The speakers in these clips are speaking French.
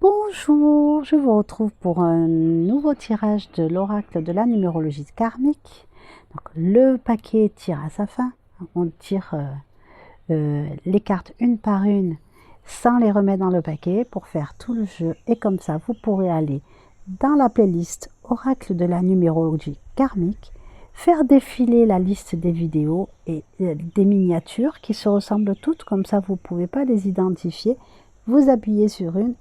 Bonjour, je vous retrouve pour un nouveau tirage de l'oracle de la numérologie karmique. Donc, le paquet tire à sa fin. On tire les cartes une par une sans les remettre dans le paquet pour faire tout le jeu. Et comme ça, vous pourrez aller dans la playlist oracle de la numérologie karmique, faire défiler la liste des vidéos et des miniatures qui se ressemblent toutes. Comme ça, vous ne pouvez pas les identifier. Vous appuyez sur une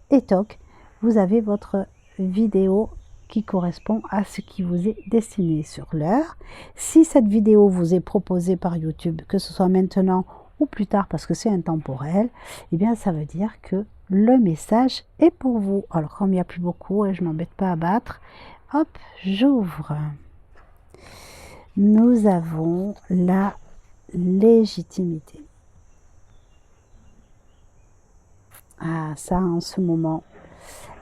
et toc, vous avez votre vidéo qui correspond à ce qui vous est destiné sur l'heure. Si cette vidéo vous est proposée par YouTube, que ce soit maintenant ou plus tard parce que c'est intemporel, eh bien ça veut dire que le message est pour vous. Alors comme il n'y a plus beaucoup et je ne m'embête pas à battre, hop, j'ouvre. Nous avons la légitimité. Ah, ça, en ce moment,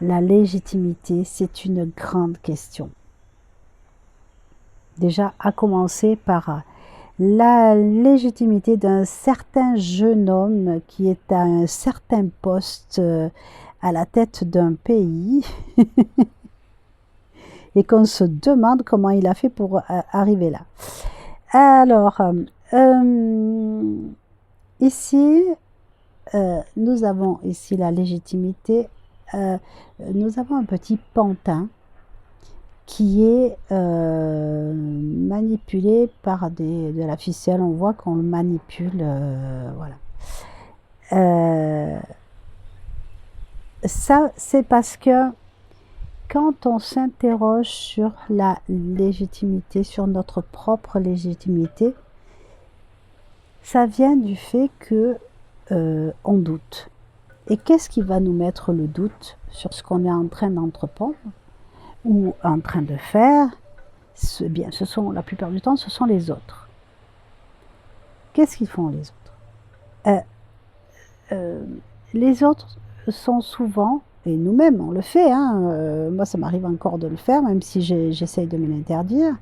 la légitimité, c'est une grande question. Déjà, à commencer par la légitimité d'un certain jeune homme qui est à un certain poste à la tête d'un pays et qu'on se demande comment il a fait pour arriver là. Alors, ici, nous avons ici la légitimité, nous avons un petit pantin qui est manipulé par de la ficelle. On voit qu'on le manipule, voilà. Ça, c'est parce que quand on s'interroge sur la légitimité, sur notre propre légitimité, ça vient du fait que on doute. Et qu'est-ce qui va nous mettre le doute sur ce qu'on est en train d'entreprendre ou en train de faire? Bien, ce sont, la plupart du temps, ce sont les autres. Qu'est-ce qu'ils font les autres? Les autres sont souvent, et nous-mêmes on le fait, hein, moi ça m'arrive encore de le faire, même si j'essaye de me l'interdire,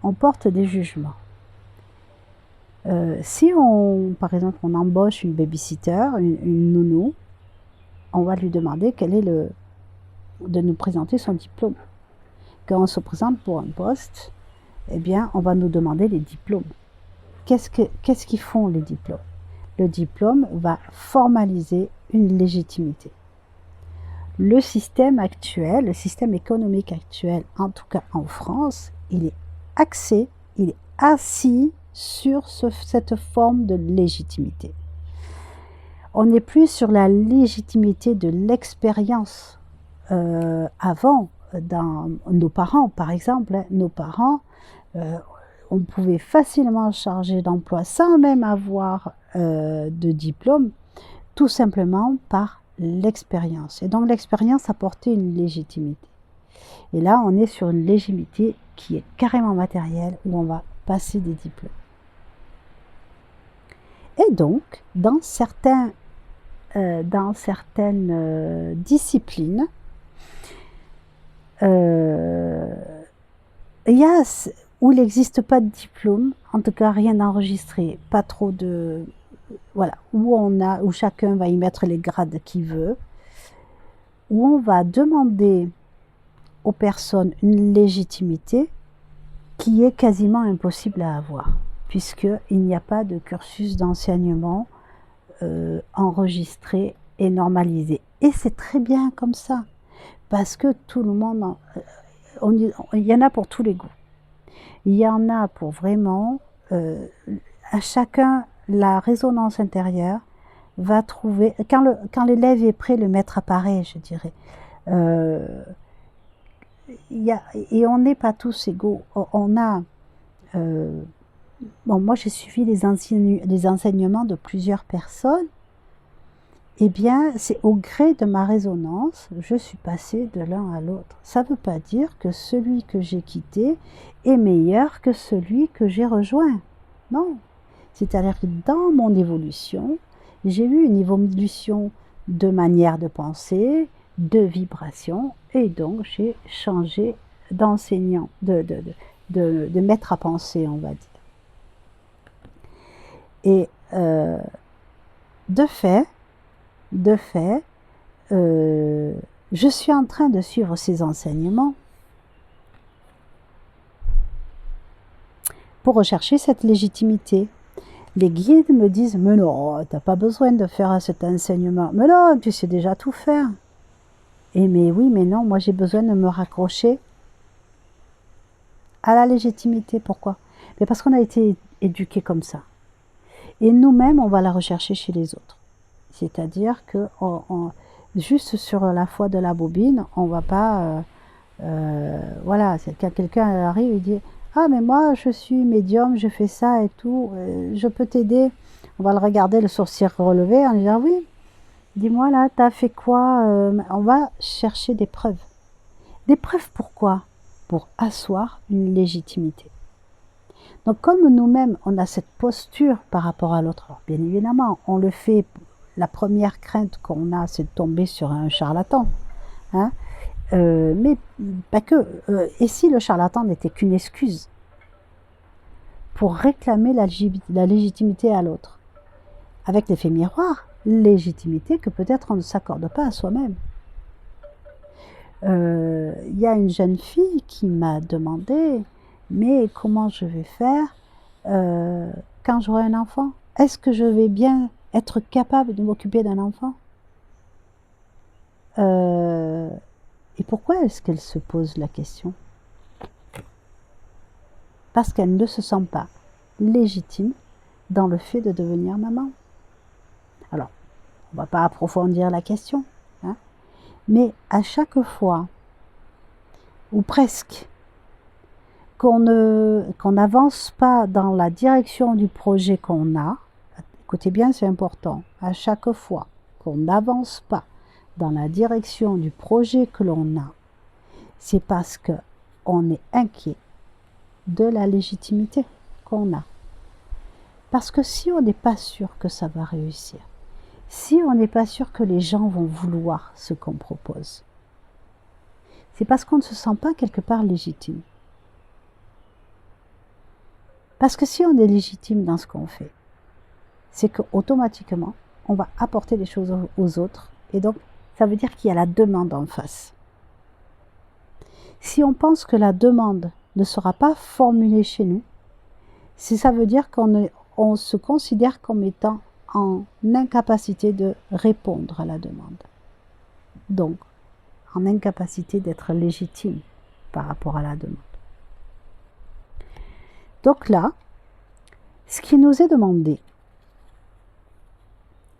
on porte des jugements. Si par exemple, on embauche une babysitter, une nounou, on va lui demander de nous présenter son diplôme. Quand on se présente pour un poste, eh bien, on va nous demander les diplômes. Qu'est-ce qu'ils font les diplômes? Le diplôme va formaliser une légitimité. Le système actuel, le système économique actuel, en tout cas en France, il est assis sur cette forme de légitimité. On n'est plus sur la légitimité de l'expérience. Avant, dans nos parents, par exemple, nos parents, on pouvait facilement changer d'emploi sans même avoir de diplôme, tout simplement par l'expérience. Et donc l'expérience apportait une légitimité. Et là, on est sur une légitimité qui est carrément matérielle, où on va passer des diplômes. Et donc, dans certaines disciplines, il y a où il n'existe pas de diplôme, en tout cas rien d'enregistré, pas trop de... Voilà, où chacun va y mettre les grades qu'il veut, où on va demander aux personnes une légitimité qui est quasiment impossible à avoir, puisqu'il n'y a pas de cursus d'enseignement enregistré et normalisé. Et c'est très bien comme ça, parce que tout le monde, il y en a pour tous les goûts. Il y en a pour vraiment, à chacun, la résonance intérieure va trouver, quand l'élève est prêt, le maître apparaît, je dirais. Et on n'est pas tous égaux. On a... bon, moi, j'ai suivi les enseignements de plusieurs personnes. Eh bien, c'est au gré de ma résonance, je suis passée de l'un à l'autre. Ça ne veut pas dire que celui que j'ai quitté est meilleur que celui que j'ai rejoint. Non. C'est-à-dire que dans mon évolution, j'ai eu une évolution de manière de penser, de vibration, et donc j'ai changé d'enseignant, de maître à penser, on va dire. Et de fait, je suis en train de suivre ces enseignements pour rechercher cette légitimité. Les guides me disent, mais non, tu n'as pas besoin de faire cet enseignement. Mais non, tu sais déjà tout faire. Et mais oui, mais non, moi j'ai besoin de me raccrocher à la légitimité. Pourquoi? Mais parce qu'on a été éduqués comme ça. Et nous-mêmes, on va la rechercher chez les autres. C'est-à-dire que juste sur la foi de la bobine, on va pas... voilà, c'est quand quelqu'un arrive et dit « Ah, mais moi, je suis médium, je fais ça et tout, je peux t'aider ?» On va le regarder, le sourcil relevé, en disant « Oui, dis-moi là, t'as fait quoi ?» On va chercher des preuves. Des preuves pourquoi? Pour asseoir une légitimité. Donc comme nous-mêmes, on a cette posture par rapport à l'autre, bien évidemment, on le fait, la première crainte qu'on a, c'est de tomber sur un charlatan. Hein, mais pas que. Et si le charlatan n'était qu'une excuse pour réclamer la légitimité à l'autre? Avec l'effet miroir, légitimité que peut-être on ne s'accorde pas à soi-même. Il y a une jeune fille qui m'a demandé, mais comment je vais faire quand j'aurai un enfant? Est-ce que je vais bien être capable de m'occuper d'un enfant? Et pourquoi est-ce qu'elle se pose la question? Parce qu'elle ne se sent pas légitime dans le fait de devenir maman. Alors, on ne va pas approfondir la question, hein, mais à chaque fois, ou presque, qu'on n'avance pas dans la direction du projet qu'on a, écoutez bien, c'est important, à chaque fois qu'on n'avance pas dans la direction du projet que l'on a, c'est parce qu'on est inquiet de la légitimité qu'on a. Parce que si on n'est pas sûr que ça va réussir, si on n'est pas sûr que les gens vont vouloir ce qu'on propose, c'est parce qu'on ne se sent pas quelque part légitime. Parce que si on est légitime dans ce qu'on fait, c'est qu'automatiquement, on va apporter des choses aux autres. Et donc, ça veut dire qu'il y a la demande en face. Si on pense que la demande ne sera pas formulée chez nous, ça veut dire qu'on se considère comme étant en incapacité de répondre à la demande. Donc, en incapacité d'être légitime par rapport à la demande. Donc là, ce qui nous est demandé,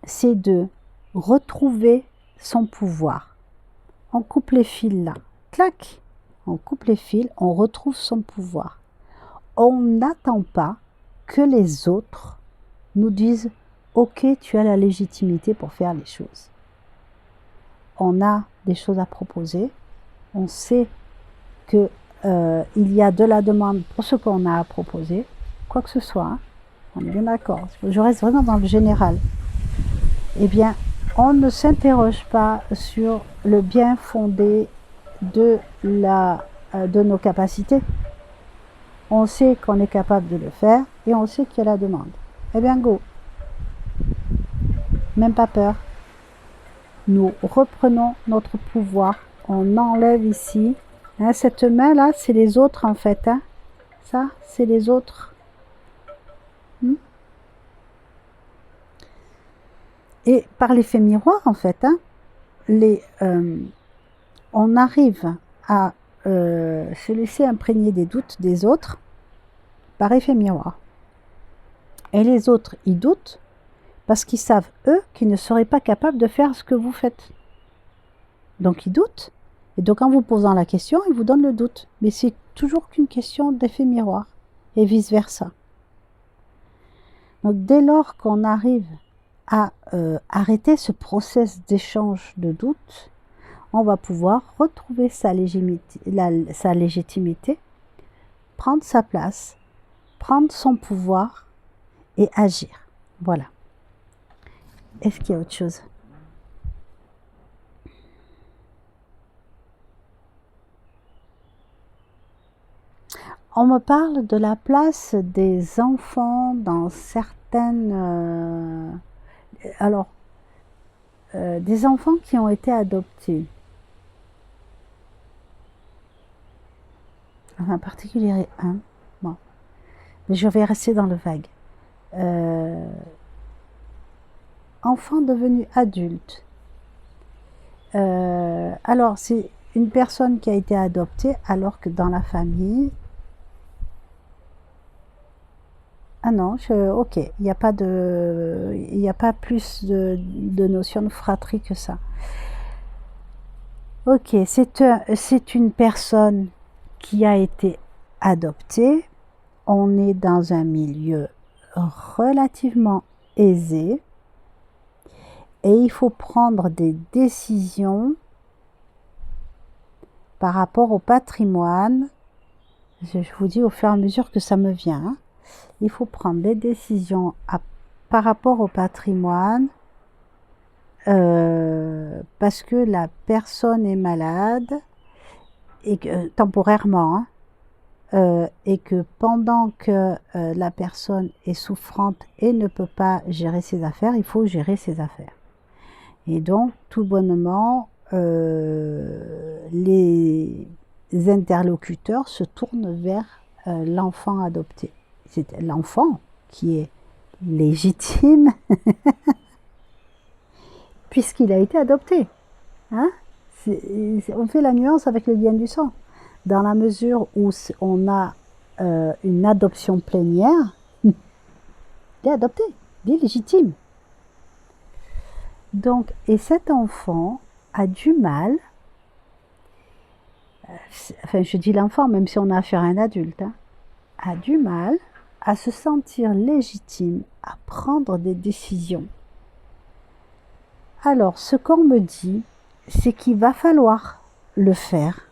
c'est de retrouver son pouvoir. On coupe les fils là, clac, on coupe les fils, on retrouve son pouvoir. On n'attend pas que les autres nous disent « Ok, tu as la légitimité pour faire les choses ». On a des choses à proposer, on sait qu'il y a de la demande pour ce qu'on a à proposer, quoi que ce soit, hein, on est bien d'accord, je reste vraiment dans le général. Eh bien, on ne s'interroge pas sur le bien fondé de nos capacités. On sait qu'on est capable de le faire et on sait qu'il y a la demande. Eh bien, go. Même pas peur. Nous reprenons notre pouvoir. On enlève ici. Hein, cette main-là, c'est les autres en fait. Hein. Ça, c'est les autres. Et par l'effet miroir, en fait, hein, on arrive à se laisser imprégner des doutes des autres par effet miroir. Et les autres, ils doutent parce qu'ils savent, eux, qu'ils ne seraient pas capables de faire ce que vous faites. Donc, ils doutent. Et donc, en vous posant la question, ils vous donnent le doute. Mais c'est toujours qu'une question d'effet miroir et vice-versa. Donc, dès lors qu'on arrive à arrêter ce process d'échange de doutes, on va pouvoir retrouver sa légitimité, prendre sa place, prendre son pouvoir et agir. Voilà. Est-ce qu'il y a autre chose? On me parle de la place des enfants dans certaines... alors, des enfants qui ont été adoptés, enfin, en particulier un, bon, mais je vais rester dans le vague. Enfant devenu adulte. Alors, c'est une personne qui a été adoptée alors que dans la famille... Ah non, ok, il n'y a pas plus de notion de fratrie que ça. Ok, c'est une personne qui a été adoptée. On est dans un milieu relativement aisé et il faut prendre des décisions par rapport au patrimoine. Je vous dis au fur et à mesure que ça me vient. Hein. Il faut prendre des décisions par rapport au patrimoine parce que la personne est malade et que, temporairement, hein, et que pendant que la personne est souffrante et ne peut pas gérer ses affaires, il faut gérer ses affaires. Et donc, tout bonnement, les interlocuteurs se tournent vers l'enfant adopté. C'est l'enfant qui est légitime puisqu'il a été adopté. Hein? On fait la nuance avec le lien du sang. Dans la mesure où on a une adoption plénière, il est adopté, il est légitime. Donc, et cet enfant a du mal, enfin je dis l'enfant, même si on a affaire à un adulte, hein, a du mal à se sentir légitime, à prendre des décisions. Alors, ce qu'on me dit, c'est qu'il va falloir le faire.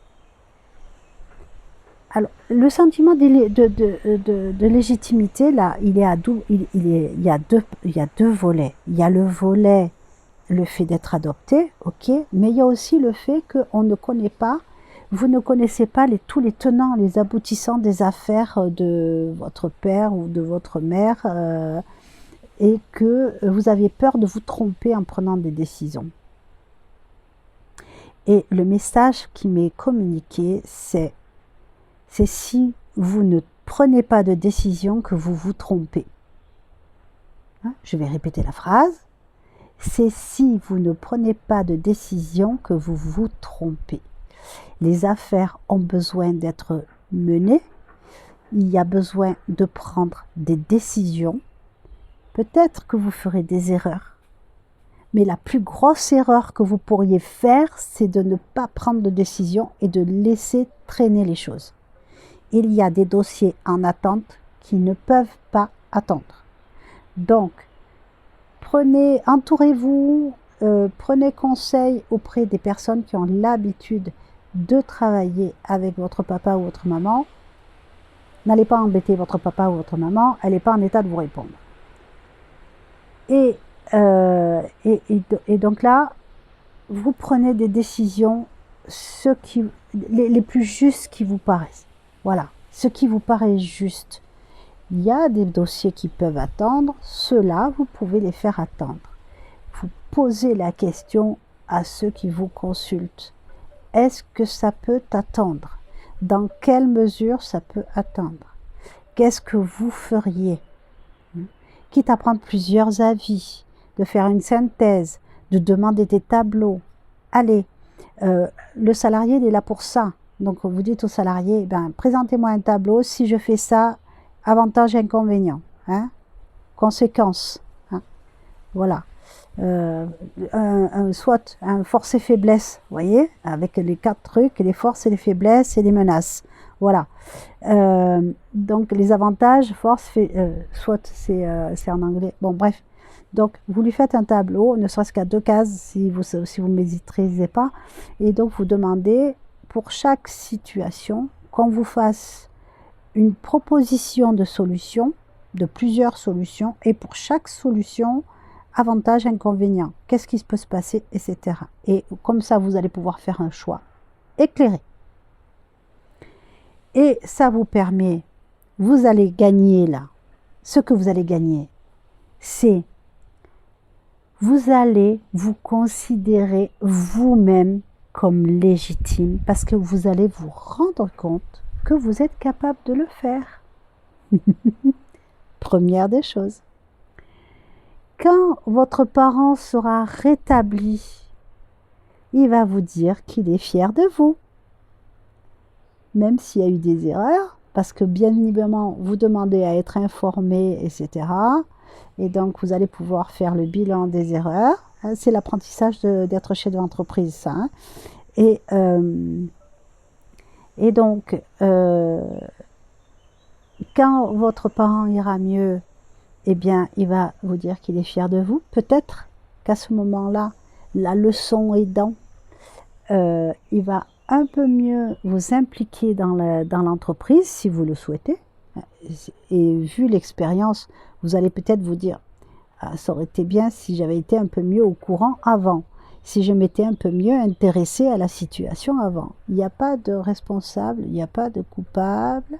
Alors, le sentiment de légitimité, là, il y a deux volets. Il y a le volet, le fait d'être adopté, ok, mais il y a aussi le fait qu'on ne connaît pas, vous ne connaissez pas tous les tenants, les aboutissants des affaires de votre père ou de votre mère, et que vous aviez peur de vous tromper en prenant des décisions. Et le message qui m'est communiqué, c'est si vous ne prenez pas de décision que vous vous trompez. Hein, je vais répéter la phrase. C'est si vous ne prenez pas de décision que vous vous trompez. Les affaires ont besoin d'être menées. Il y a besoin de prendre des décisions. Peut-être que vous ferez des erreurs. Mais la plus grosse erreur que vous pourriez faire, c'est de ne pas prendre de décision et de laisser traîner les choses. Il y a des dossiers en attente qui ne peuvent pas attendre. Donc, entourez-vous, prenez conseil auprès des personnes qui ont l'habitude de travailler avec votre papa ou votre maman. N'allez pas embêter votre papa ou votre maman, elle n'est pas en état de vous répondre. Et donc là, vous prenez des décisions les plus justes qui vous paraissent. Voilà, ce qui vous paraît juste. Il y a des dossiers qui peuvent attendre, ceux-là, vous pouvez les faire attendre. Vous posez la question à ceux qui vous consultent. Est-ce que ça peut attendre? Dans quelle mesure ça peut attendre? Qu'est-ce que vous feriez? Quitte à prendre plusieurs avis, de faire une synthèse, de demander des tableaux. Allez, le salarié, il est là pour ça. Donc, vous dites au salarié, présentez-moi un tableau, si je fais ça, avantages et inconvénients, hein, conséquences, hein, voilà. Soit un force et faiblesse, vous voyez, avec les 4 trucs, les forces et les faiblesses et les menaces. Voilà. Donc les avantages, force, soit c'est en anglais. Bon, bref. Donc vous lui faites un tableau, ne serait-ce qu'à 2 cases si vous ne maîtrisez pas. Et donc vous demandez pour chaque situation qu'on vous fasse une proposition de solution, de plusieurs solutions, et pour chaque solution, avantages, inconvénients, qu'est-ce qui peut se passer, etc. Et comme ça, vous allez pouvoir faire un choix éclairé. Et ça vous permet, vous allez gagner là, ce que vous allez gagner, c'est, vous allez vous considérer vous-même comme légitime parce que vous allez vous rendre compte que vous êtes capable de le faire. Première des choses. Quand votre parent sera rétabli, il va vous dire qu'il est fier de vous. Même s'il y a eu des erreurs, parce que bien évidemment, vous demandez à être informé, etc. Et donc, vous allez pouvoir faire le bilan des erreurs. C'est l'apprentissage d'être chef d'entreprise, ça. Hein. Et donc, quand votre parent ira mieux, eh bien, il va vous dire qu'il est fier de vous. Peut-être qu'à ce moment-là, la leçon aidant, il va un peu mieux vous impliquer dans l'entreprise si vous le souhaitez. Et vu l'expérience, vous allez peut-être vous dire ah, ça aurait été bien si j'avais été un peu mieux au courant avant, si je m'étais un peu mieux intéressée à la situation avant. Il n'y a pas de responsable, il n'y a pas de coupable,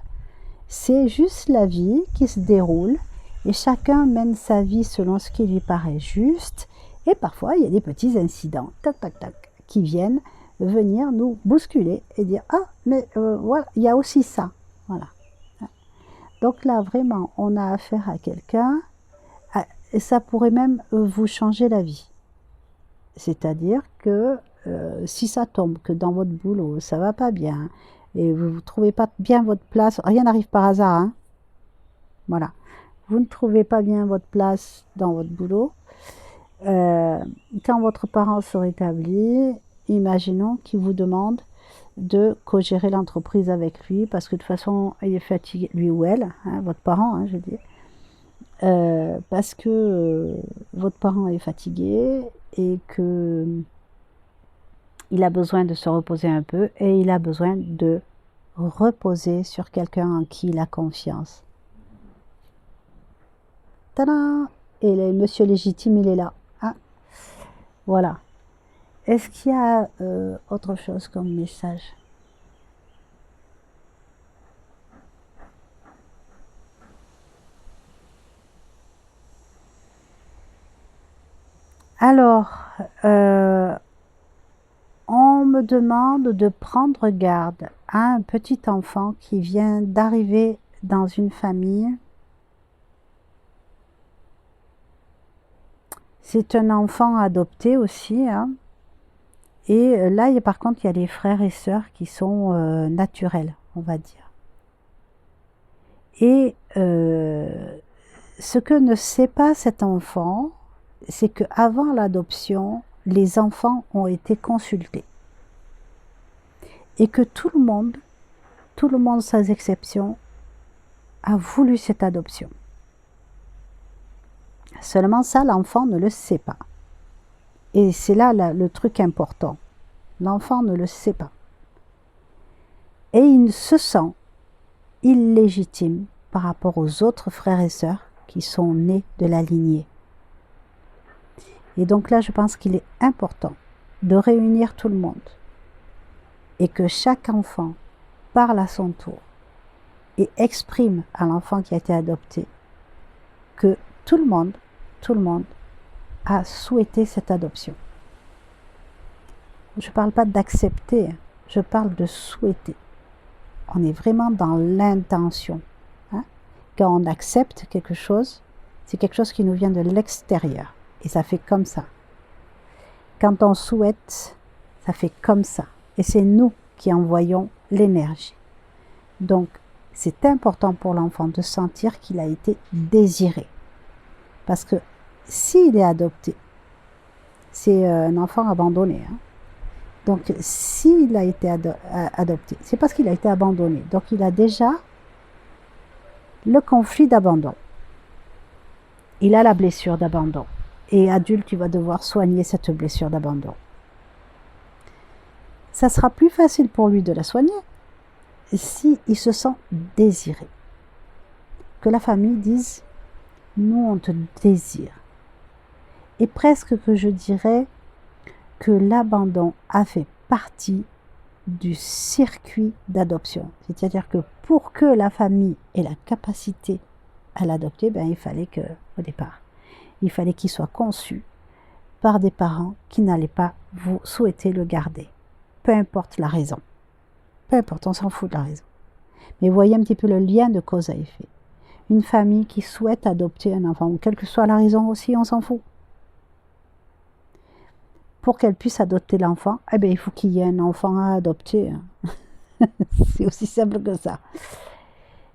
c'est juste la vie qui se déroule et chacun mène sa vie selon ce qui lui paraît juste et parfois il y a des petits incidents tac tac tac qui viennent venir nous bousculer et dire ah mais voilà il y a aussi ça, voilà. Donc là vraiment on a affaire à quelqu'un et ça pourrait même vous changer la vie, c'est-à-dire que si ça tombe que dans votre boulot ça va pas bien et vous ne trouvez pas bien votre place, rien n'arrive par hasard, hein, voilà, vous ne trouvez pas bien votre place dans votre boulot, quand votre parent se rétablit, imaginons qu'il vous demande de co-gérer l'entreprise avec lui parce que de toute façon il est fatigué, lui ou elle, hein, votre parent, hein, je dis, parce que votre parent est fatigué et que il a besoin de se reposer un peu et il a besoin de reposer sur quelqu'un en qui il a confiance. Tadam! Et le monsieur légitime, il est là. Hein, voilà. Est-ce qu'il y a autre chose comme message? Alors, on me demande de prendre garde à un petit enfant qui vient d'arriver dans une famille. C'est un enfant adopté aussi, hein. Et là, par contre, il y a les frères et sœurs qui sont naturels, on va dire. Et ce que ne sait pas cet enfant, c'est qu'avant l'adoption, les enfants ont été consultés. Et que tout le monde sans exception, a voulu cette adoption. Seulement ça, l'enfant ne le sait pas. Et c'est là le truc important. L'enfant ne le sait pas. Et il se sent illégitime par rapport aux autres frères et sœurs qui sont nés de la lignée. Et donc là, je pense qu'il est important de réunir tout le monde et que chaque enfant parle à son tour et exprime à l'enfant qui a été adopté que tout le monde a souhaité cette adoption. Je ne parle pas d'accepter, je parle de souhaiter. On est vraiment dans l'intention. Hein? Quand on accepte quelque chose, c'est quelque chose qui nous vient de l'extérieur. Et ça fait comme ça. Quand on souhaite, ça fait comme ça. Et c'est nous qui envoyons l'énergie. Donc, c'est important pour l'enfant de sentir qu'il a été désiré. Parce que s'il est adopté, c'est un enfant abandonné. Hein? Donc, s'il a été adopté, c'est parce qu'il a été abandonné. Donc, il a déjà le conflit d'abandon. Il a la blessure d'abandon. Et adulte, il va devoir soigner cette blessure d'abandon. Ça sera plus facile pour lui de la soigner si il se sent désiré. Que la famille dise « nous, on te désire ». Et presque que je dirais que l'abandon a fait partie du circuit d'adoption. C'est-à-dire que pour que la famille ait la capacité à l'adopter, il fallait au départ, il fallait qu'il soit conçu par des parents qui n'allaient pas vous souhaiter le garder. Peu importe la raison. Peu importe, on s'en fout de la raison. Mais voyez un petit peu le lien de cause à effet. Une famille qui souhaite adopter un enfant, ou quelle que soit la raison aussi, on s'en fout. Pour qu'elle puisse adopter l'enfant, eh bien, il faut qu'il y ait un enfant à adopter. C'est aussi simple que ça.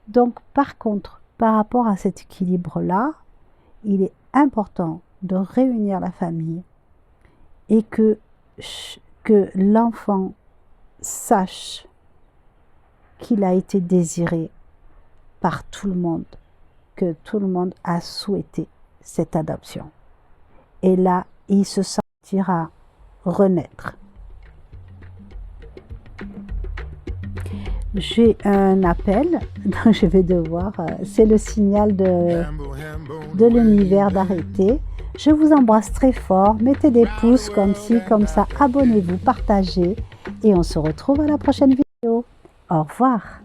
Donc, par contre, par rapport à cet équilibre-là, il est important de réunir la famille et que l'enfant sache qu'il a été désiré par tout le monde, que tout le monde a souhaité cette adoption. Et là, il se sentira renaître. J'ai un appel, donc je vais devoir, c'est le signal de l'univers d'arrêter. Je vous embrasse très fort, mettez des pouces comme ci, comme ça, abonnez-vous, partagez et on se retrouve à la prochaine vidéo. Au revoir.